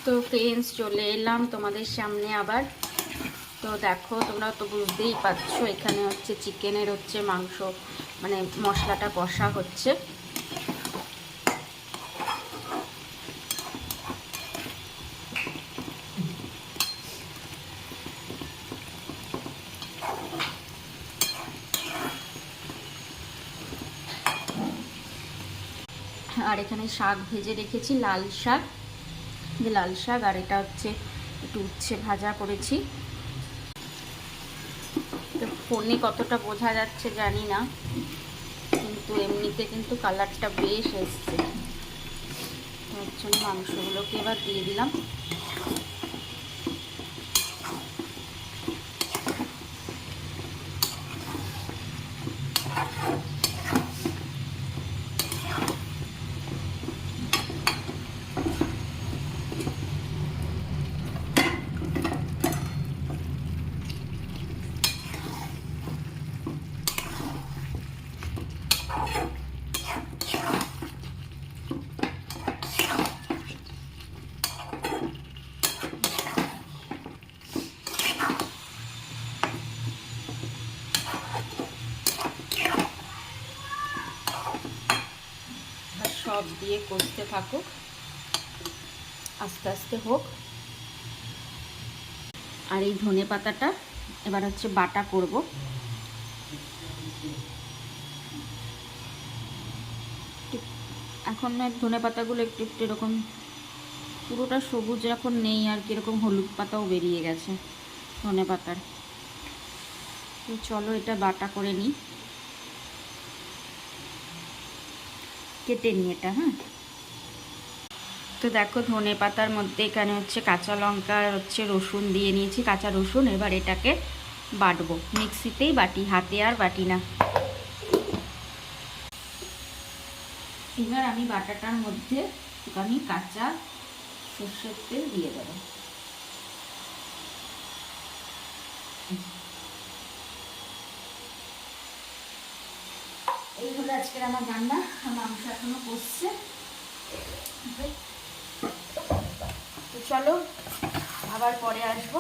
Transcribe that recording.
তো ফ্রেন্ডস, চলে এলাম তোমাদের সামনে আবার। তো দেখো, তোমরা তো বুঝতেই পারছো এখানে হচ্ছে চিকেনের হচ্ছে মাংস, মানে মশলাটা কষা হচ্ছে। আর এখানে শাক ভেজে রেখেছি, লাল শাক, আর এটা হচ্ছে একটু উচ্ছে ভাজা করেছি। তো ফোনে কতটা বোঝা যাচ্ছে জানি না, কিন্তু এমনিতে কিন্তু কালারটা বেশ এসছে। তার জন্য মাংসগুলোকে এবার দিয়ে দিলাম। সব দিয়ে কষতে থাকুক, আস্তে আস্তে হোক। আর এই ধনে পাতাটা এবার হচ্ছে বাটা করব। এখন ধনে পাতাগুলো একটু একটু এরকম পুরোটা সবুজ এখন নেই, আর কীরকম হলুদ পাতাও বেরিয়ে গেছে ধনে পাতার। তো চলো এটা বাটা করে নিই, কেটে নিই এটা। হ্যাঁ, তো দেখো ধনে পাতার মধ্যে এখানে হচ্ছে কাঁচা লঙ্কা আর হচ্ছে রসুন দিয়ে নিয়েছি, কাঁচা রসুন। এবার এটাকে বাটবো, মিক্সিতেই বাটি, হাতে আর বাটি না। এবার আমি বাটাটার মধ্যে একটুখানি কাঁচা সর্ষের তেল দিয়ে দেবো। এই হলো আজকের আমার রান্না। মাংস এখনো কষছে। তো চলো আবার পরে আসবো।